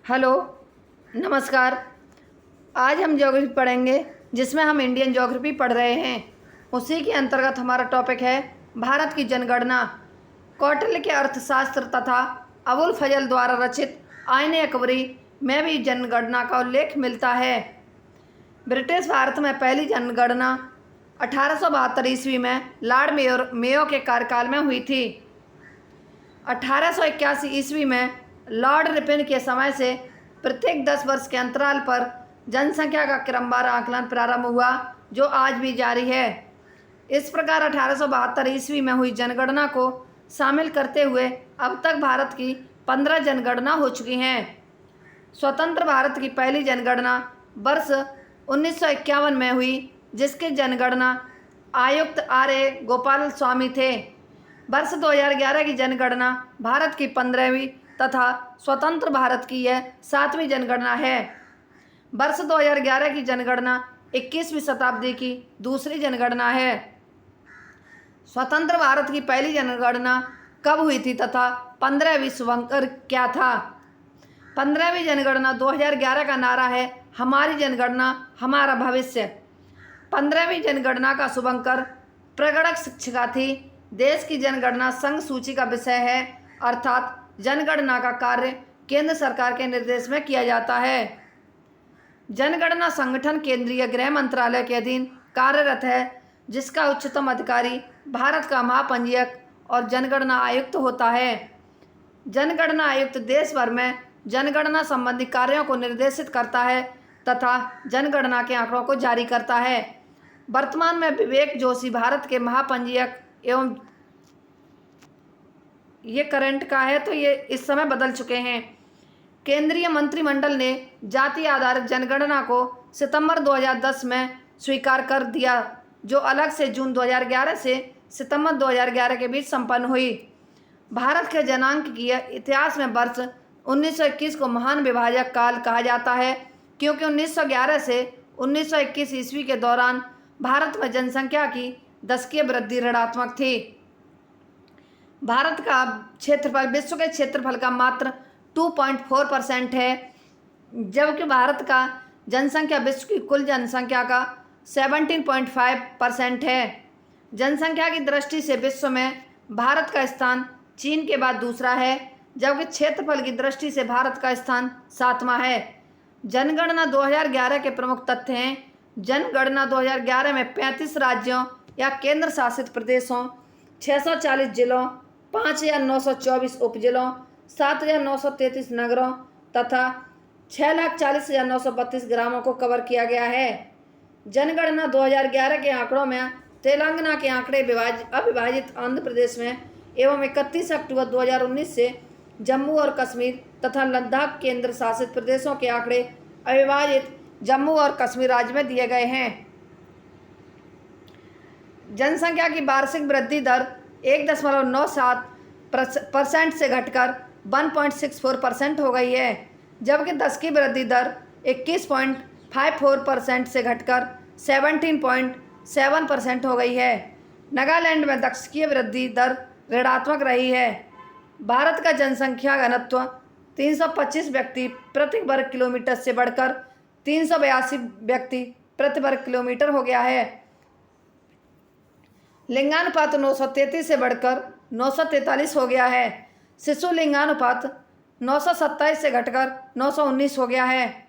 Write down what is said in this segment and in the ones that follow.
Hello, नमस्कार। आज हम ज्योग्राफी पढ़ेंगे, जिसमें हम इंडियन ज्योग्राफी पढ़ रहे हैं। उसी के अंतर्गत हमारा टॉपिक है भारत की जनगणना। कौटिल्य के अर्थशास्त्र तथा अबुल फजल द्वारा रचित आईन अकबरी में भी जनगणना का उल्लेख मिलता है। ब्रिटिश भारत में पहली जनगणना 1872 ईस्वी में लॉर्ड मेयो के कार्यकाल में हुई थी। 1881 ईस्वी में लॉर्ड रिपन के समय से प्रत्येक 10 वर्ष के अंतराल पर जनसंख्या का क्रमवार आकलन प्रारंभ हुआ, जो आज भी जारी है। इस प्रकार 1872 ईस्वी में हुई जनगणना को शामिल करते हुए अब तक भारत की 15 जनगणना हो चुकी हैं। स्वतंत्र भारत की पहली जनगणना वर्ष 1951 में हुई, जिसके जनगणना आयुक्त आर.ए. गोपाल स्वामी थे। वर्ष 2011 की जनगणना भारत की 15वीं तथा स्वतंत्र भारत की यह 7वीं जनगणना है। वर्ष 2011 की जनगणना 21वीं शताब्दी की दूसरी जनगणना है। स्वतंत्र भारत की पहली जनगणना कब हुई थी तथा 15वीं शुभंकर क्या था? 15वीं जनगणना 2011 का नारा है, हमारी जनगणना हमारा भविष्य। 15वीं जनगणना का शुभंकर प्रगणक शिक्षिका थी। देश की जनगणना संघ सूची का विषय है, अर्थात जनगणना का कार्य केंद्र सरकार के निर्देश में किया जाता है। जनगणना संगठन केंद्रीय गृह मंत्रालय के अधीन कार्यरत है, जिसका उच्चतम अधिकारी भारत का महापंजीयक और जनगणना आयुक्त होता है। जनगणना आयुक्त देश भर में जनगणना संबंधी कार्यों को निर्देशित करता है तथा जनगणना के आंकड़ों को जारी करता है। वर्तमान में विवेक जोशी भारत के महापंजीयक एवं ये करंट का है, तो ये इस समय बदल चुके हैं। केंद्रीय मंत्रिमंडल ने जाति आधारित जनगणना को सितंबर 2010 में स्वीकार कर दिया, जो अलग से जून 2011 से सितंबर 2011 के बीच संपन्न हुई। भारत के जनांक की इतिहास में वर्ष 1921 को महान विभाजक काल कहा जाता है, क्योंकि 1911 से 1921 ईस्वी के दौरान भारत में जनसंख्या की दशकीय वृद्धि ऋणात्मक थी। भारत का क्षेत्रफल विश्व के क्षेत्रफल का मात्र 2.4% है, जबकि भारत का जनसंख्या विश्व की कुल जनसंख्या का 17.5% है। जनसंख्या की दृष्टि से विश्व में भारत का स्थान चीन के बाद दूसरा है, जबकि क्षेत्रफल की दृष्टि से भारत का स्थान 7वां है। जनगणना 2011 के प्रमुख तथ्य हैं। जनगणना 2011 में 35 राज्यों या केंद्र शासित प्रदेशों, 640 जिलों, 5,924 उपजिलों, 7,933 नगरों तथा 6,40,932 ग्रामों को कवर किया गया है। जनगणना 2011 के आंकड़ों में तेलंगाना के आंकड़े अविभाजित आंध्र प्रदेश में एवं 31 अक्टूबर 2019 से जम्मू और कश्मीर तथा लद्दाख केंद्र शासित प्रदेशों के आंकड़े अविभाजित जम्मू और कश्मीर राज्य में दिए गए हैं। जनसंख्या की वार्षिक वृद्धि दर 1.97% से घटकर 1.64% हो गई है, जबकि दशकीय वृद्धि दर 21.54% से घटकर 17.7% हो गई है। नागालैंड में दशकीय वृद्धि दर ऋणात्मक रही है। भारत का जनसंख्या घनत्व 325 व्यक्ति प्रति वर्ग किलोमीटर से बढ़कर 382 व्यक्ति प्रति वर्ग किलोमीटर हो गया है। लिंगानुपात 933 से बढ़कर 943 हो गया है। शिशु लिंगानुपात 927 से घटकर 919 हो गया है।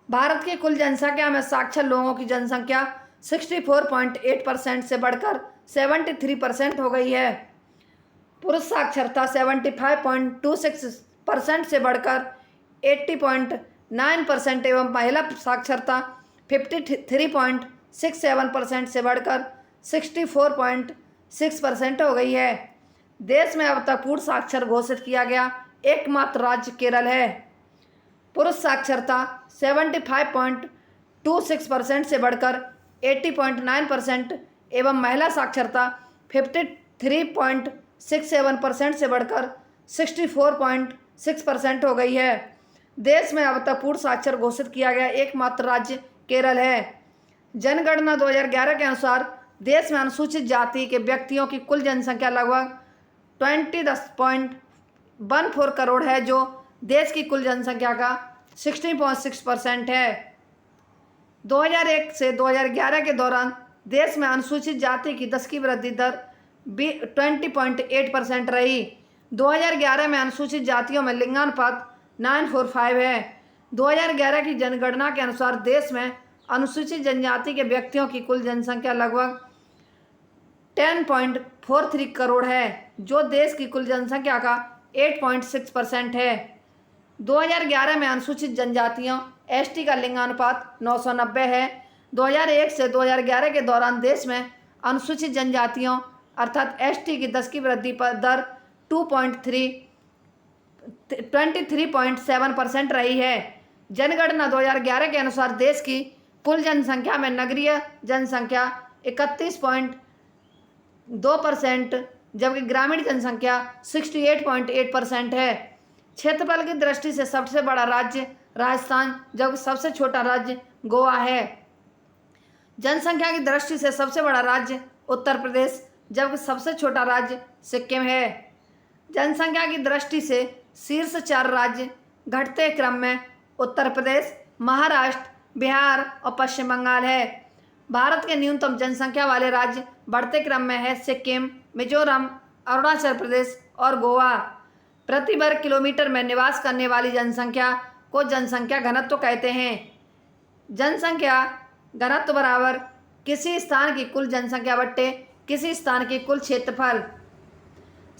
भारत की कुल जनसंख्या में साक्षर लोगों की जनसंख्या 64.8% से बढ़कर 73% हो गई है। पुरुष साक्षरता 75.26% से बढ़कर 80.9% एवं महिला साक्षरता 53.67% से बढ़कर 64.6% हो गई है। देश में अब तक पूर्ण साक्षर घोषित किया गया एकमात्र राज्य केरल है। पुरुष साक्षरता 75.26% से बढ़कर 80.9% एवं महिला साक्षरता 53.67% से बढ़कर 64.6% हो गई है। देश में अब तक पूर्ण साक्षर घोषित किया गया एकमात्र राज्य केरल है। जनगणना 2011 के अनुसार देश में अनुसूचित जाति के व्यक्तियों की कुल जनसंख्या लगभग 20.14 करोड़ है, जो देश की कुल जनसंख्या का 16.6% है। 2001 से 2011 के दौरान देश में अनुसूचित जाति की 10 की वृद्धि दर 20.8% रही। 2011 में अनुसूचित जातियों में लिंगानुपात 945 है। 2011 की जनगणना के अनुसार देश में अनुसूचित जनजाति के व्यक्तियों की कुल जनसंख्या लगभग 10.43 करोड़ है, जो देश की कुल जनसंख्या का 8.6% है। 2011 में अनुसूचित जनजातियों एसटी का लिंगानुपात 990 है। 2001 से 2011 के दौरान देश में अनुसूचित जनजातियों अर्थात एसटी की 10 की वृद्धि पर दर 23.7% रही है। जनगणना 2011 के अनुसार देश की कुल जनसंख्या में नगरीय जनसंख्या 31.2%, जबकि ग्रामीण जनसंख्या 68.8% है। क्षेत्रफल की दृष्टि से सबसे बड़ा राज्य राजस्थान, जबकि सबसे छोटा राज्य गोवा है। जनसंख्या की दृष्टि से सबसे बड़ा राज्य उत्तर प्रदेश, जबकि सबसे छोटा राज्य सिक्किम है। जनसंख्या की दृष्टि से शीर्ष 4 राज्य घटते क्रम में उत्तर प्रदेश, महाराष्ट्र, बिहार और पश्चिम बंगाल है। भारत के न्यूनतम जनसंख्या वाले राज्य बढ़ते क्रम में है सिक्किम, मिजोरम, अरुणाचल प्रदेश और गोवा। प्रति वर्ग किलोमीटर में निवास करने वाली जनसंख्या को जनसंख्या घनत्व कहते हैं। जनसंख्या घनत्व बराबर किसी स्थान की कुल जनसंख्या बट्टे किसी स्थान की कुल क्षेत्रफल।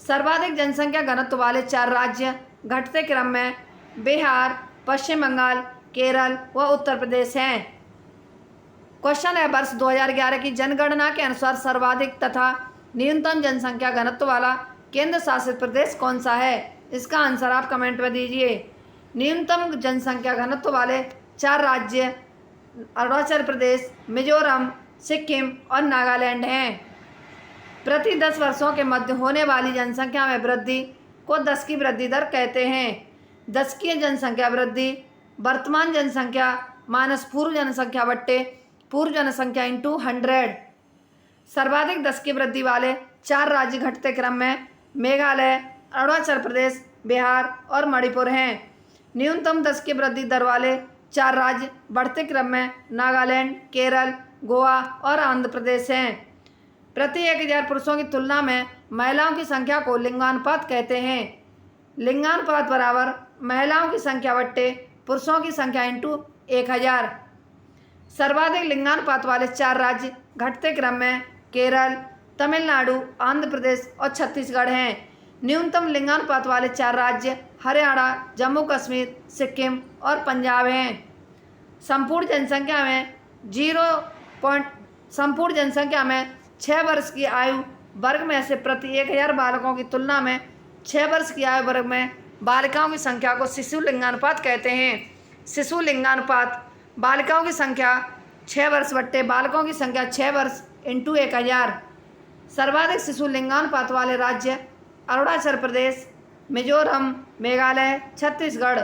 सर्वाधिक जनसंख्या घनत्व वाले 4 राज्य घटते क्रम में बिहार, पश्चिम बंगाल, केरल व उत्तर प्रदेश हैं। क्वेश्चन है, वर्ष 2011 की जनगणना के अनुसार सर्वाधिक तथा न्यूनतम जनसंख्या घनत्व वाला केंद्र शासित प्रदेश कौन सा है? इसका आंसर आप कमेंट में दीजिए। न्यूनतम जनसंख्या घनत्व वाले 4 राज्य अरुणाचल प्रदेश, मिजोरम, सिक्किम और नागालैंड हैं। प्रति 10 वर्षों के मध्य होने वाली जनसंख्या में वृद्धि को 10 की वृद्धि दर कहते हैं। 10 की जनसंख्या वृद्धि वर्तमान जनसंख्या माइनस पूर्व जनसंख्या बट्टे पूर्व जनसंख्या इंटू 100। सर्वाधिक 10 की वृद्धि वाले 4 राज्य घटते क्रम में मेघालय, अरुणाचल प्रदेश, बिहार और मणिपुर हैं। न्यूनतम 10 की वृद्धि दर वाले 4 राज्य बढ़ते क्रम में नागालैंड, केरल, गोवा और आंध्र प्रदेश हैं। प्रति 1000 पुरुषों की तुलना में महिलाओं की संख्या को लिंगानुपात कहते हैं। लिंगानुपात बराबर महिलाओं की संख्या बट्टे पुरुषों की संख्या इंटू 1000। सर्वाधिक लिंगानुपात वाले 4 राज्य घटते क्रम में केरल, तमिलनाडु, आंध्र प्रदेश और छत्तीसगढ़ हैं। न्यूनतम लिंगानुपात वाले 4 राज्य हरियाणा, जम्मू कश्मीर, सिक्किम और पंजाब हैं। संपूर्ण जनसंख्या में 6 वर्ष की आयु वर्ग में से प्रति 1000 बालकों की तुलना में 6 वर्ष की आयु वर्ग में बालिकाओं की संख्या को शिशु लिंगानुपात कहते हैं। शिशु लिंगानुपात बालिकाओं की संख्या 6 वर्ष बट्टे बालकों की संख्या 6 वर्ष इंटू 1000। सर्वाधिक शिशु लिंगानुपात वाले राज्य अरुणाचल प्रदेश, मिजोरम, मेघालय, छत्तीसगढ़।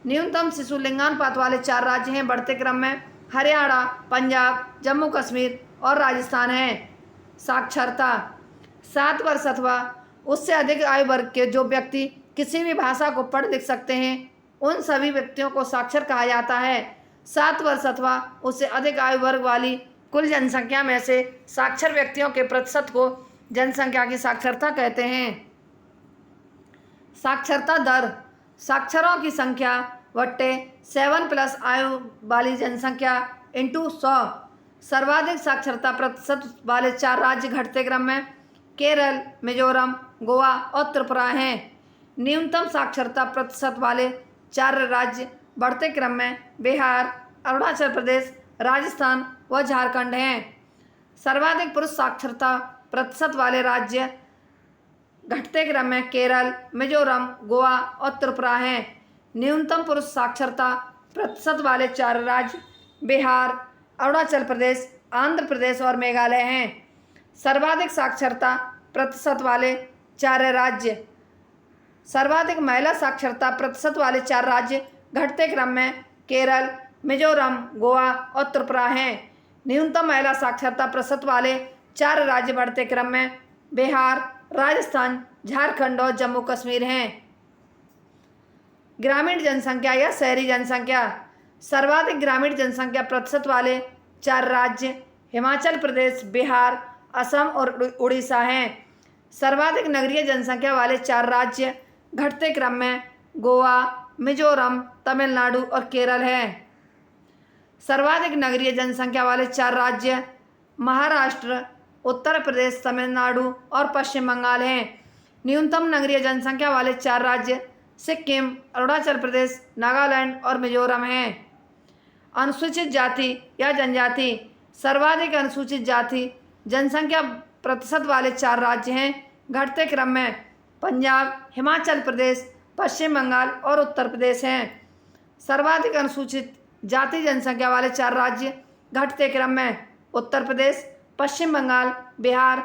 न्यूनतम शिशु लिंगानुपात वाले 4 राज्य हैं बढ़ते क्रम में हरियाणा, पंजाब, जम्मू कश्मीर और राजस्थान हैं। साक्षरता 7 वर्ष अथवा उससे अधिक आयु वर्ग के जो व्यक्ति किसी भी भाषा को पढ़ लिख सकते हैं उन सभी व्यक्तियों को साक्षर कहा जाता है। 7 वर्ष अथवा उससे अधिक आयु वर्ग वाली कुल जनसंख्या में से साक्षर व्यक्तियों के प्रतिशत को जनसंख्या की साक्षरता कहते हैं। साक्षरता दर साक्षरों की संख्या बट्टे 7+ आयु वाली जनसंख्या इंटू 100। सर्वाधिक साक्षरता प्रतिशत वाले 4 राज्य घटते क्रम में केरल, मिजोरम, गोवा और त्रिपुरा हैं। न्यूनतम साक्षरता प्रतिशत वाले 4 राज्य बढ़ते क्रम में बिहार, अरुणाचल प्रदेश, राजस्थान व झारखंड हैं। सर्वाधिक पुरुष साक्षरता प्रतिशत वाले राज्य घटते क्रम में केरल, मिजोरम, गोवा और त्रिपुरा हैं। न्यूनतम पुरुष साक्षरता प्रतिशत वाले 4 राज्य बिहार, अरुणाचल प्रदेश, आंध्र प्रदेश और मेघालय हैं। सर्वाधिक साक्षरता प्रतिशत वाले 4 राज्य सर्वाधिक महिला साक्षरता प्रतिशत वाले 4 राज्य घटते क्रम में केरल, मिजोरम, गोवा और त्रिपुरा हैं। न्यूनतम महिला साक्षरता प्रतिशत वाले 4 राज्य बढ़ते क्रम में बिहार, राजस्थान, झारखंड और जम्मू कश्मीर हैं। ग्रामीण जनसंख्या या शहरी जनसंख्या। सर्वाधिक ग्रामीण जनसंख्या प्रतिशत वाले 4 राज्य हिमाचल प्रदेश, बिहार, असम और उड़ीसा हैं। सर्वाधिक नगरीय जनसंख्या वाले 4 राज्य घटते क्रम में गोवा, मिजोरम, तमिलनाडु और केरल हैं। सर्वाधिक नगरीय जनसंख्या वाले 4 राज्य महाराष्ट्र, उत्तर प्रदेश, तमिलनाडु और पश्चिम बंगाल हैं। न्यूनतम नगरीय जनसंख्या वाले 4 राज्य सिक्किम, अरुणाचल प्रदेश, नागालैंड और मिजोरम हैं। अनुसूचित जाति या जनजाति। सर्वाधिक अनुसूचित जाति जनसंख्या प्रतिशत वाले 4 राज्य हैं घटते क्रम में पंजाब, हिमाचल प्रदेश, पश्चिम बंगाल और उत्तर प्रदेश हैं। सर्वाधिक अनुसूचित जाति जनसंख्या वाले 4 राज्य घटते क्रम में उत्तर प्रदेश, पश्चिम बंगाल, बिहार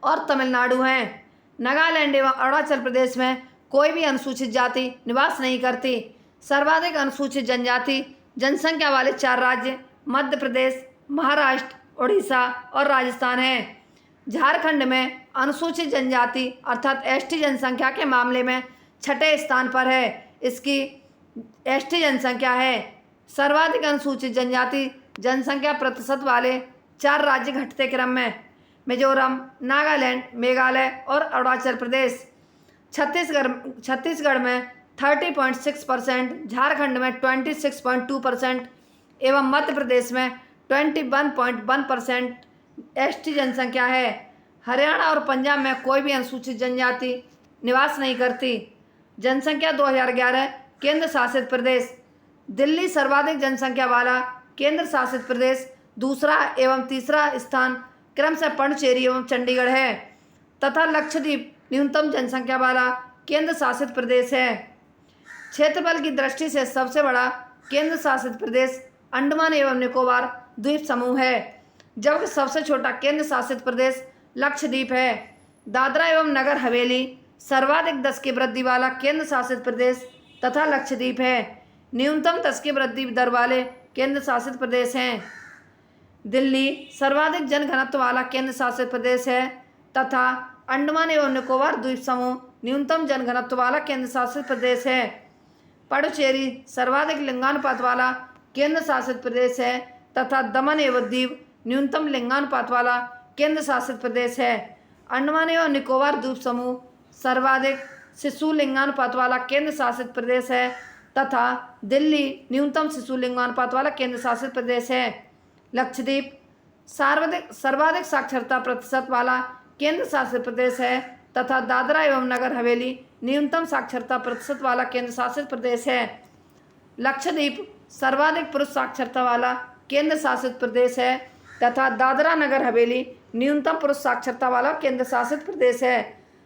और तमिलनाडु हैं। नागालैंड एवं अरुणाचल प्रदेश में कोई भी अनुसूचित जाति निवास नहीं करती। सर्वाधिक अनुसूचित जनजाति जनसंख्या वाले 4 राज्य मध्य प्रदेश, महाराष्ट्र, उड़ीसा और राजस्थान हैं। झारखंड में अनुसूचित जनजाति अर्थात एसटी जनसंख्या के मामले में 6ठे स्थान पर है। इसकी एसटी जनसंख्या है। सर्वाधिक अनुसूचित जनजाति जनसंख्या प्रतिशत वाले 4 राज्य घटते क्रम में मिजोरम, नागालैंड, मेघालय और अरुणाचल प्रदेश। छत्तीसगढ़ में 30.6%, झारखंड में 26.2% एवं मध्य प्रदेश में 21.1% एसटी जनसंख्या है। हरियाणा और पंजाब में कोई भी अनुसूचित जनजाति निवास नहीं करती। जनसंख्या 2011 केंद्र शासित प्रदेश। दिल्ली सर्वाधिक जनसंख्या वाला केंद्र शासित प्रदेश, दूसरा एवं तीसरा स्थान क्रम से पुडुचेरी एवं चंडीगढ़ है तथा लक्षद्वीप न्यूनतम जनसंख्या वाला केंद्र शासित प्रदेश है। क्षेत्रफल की दृष्टि से सबसे बड़ा केंद्र शासित प्रदेश अंडमान एवं निकोबार द्वीप समूह है, जबकि सबसे छोटा केंद्र शासित प्रदेश लक्षद्वीप है। दादरा एवं नगर हवेली सर्वाधिक 10 की वृद्धि वाला केंद्र शासित प्रदेश तथा लक्षद्वीप है। न्यूनतम 10 की वृद्धि दर वाले केंद्र शासित प्रदेश हैं। दिल्ली सर्वाधिक जनघनत्व वाला केंद्र शासित प्रदेश है तथा अंडमान एवं निकोबार द्वीप समूह न्यूनतम जनघनत्व वाला केंद्र शासित प्रदेश है। पुडुचेरी सर्वाधिक लिंगानुपात वाला केंद्र शासित प्रदेश है तथा दमन एवं दीव न्यूनतम लिंगानुपात वाला केंद्र शासित प्रदेश है। अंडमान एवं निकोबार द्वीप समूह सर्वाधिक शिशु लिंगानुपात वाला केंद्र शासित प्रदेश है तथा दिल्ली न्यूनतम शिशु लिंगानुपात वाला केंद्र शासित प्रदेश है। लक्षद्वीप सर्वाधिक साक्षरता प्रतिशत वाला केंद्र शासित प्रदेश है तथा दादरा एवं नगर हवेली न्यूनतम साक्षरता प्रतिशत वाला केंद्र शासित प्रदेश है। लक्षद्वीप सर्वाधिक पुरुष साक्षरता वाला केंद्र शासित प्रदेश है तथा दादरा नगर हवेली न्यूनतम पुरुष साक्षरता वाला केंद्र शासित प्रदेश है।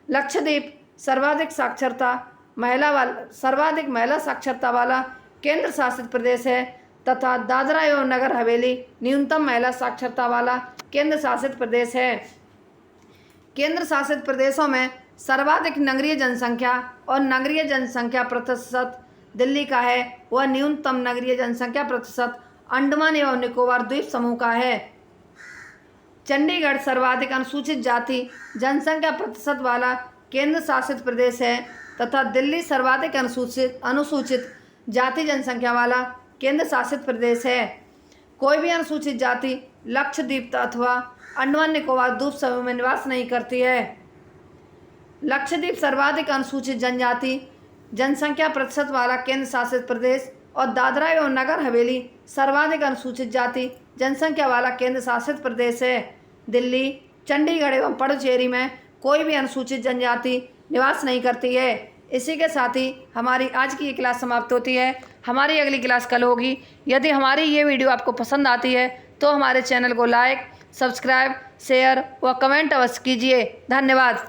लक्षद्वीप सर्वाधिक महिला साक्षरता वाला केंद्र शासित प्रदेश है तथा दादरा एवं नगर हवेली न्यूनतम महिला साक्षरता वाला केंद्र शासित प्रदेश है। केंद्र शासित प्रदेशों में सर्वाधिक नगरीय जनसंख्या और नगरीय जनसंख्या प्रतिशत दिल्ली का है, वह न्यूनतम नगरीय जनसंख्या प्रतिशत अंडमान एवं निकोबार द्वीप समूह का है। चंडीगढ़ सर्वाधिक अनुसूचित जाति जनसंख्या प्रतिशत वाला केंद्र शासित प्रदेश है तथा दिल्ली सर्वाधिक अनुसूचित जाति जनसंख्या वाला केंद्र शासित प्रदेश है। कोई भी अनुसूचित जाति लक्षद्वीप अथवा अंडमान निकोबार द्वीप समूह में निवास नहीं करती है। लक्षद्वीप सर्वाधिक अनुसूचित जनजाति जनसंख्या प्रतिशत वाला केंद्र शासित प्रदेश और दादरा एवं नगर हवेली सर्वाधिक अनुसूचित जाति जनसंख्या वाला केंद्र शासित प्रदेश है। दिल्ली, चंडीगढ़ एवं पुडुचेरी में कोई भी अनुसूचित जनजाति निवास नहीं करती है। इसी के साथ ही हमारी आज की ये क्लास समाप्त होती है। हमारी अगली क्लास कल होगी। यदि हमारी ये वीडियो आपको पसंद आती है तो हमारे चैनल को लाइक, सब्सक्राइब, शेयर व कमेंट अवश्य कीजिए। धन्यवाद।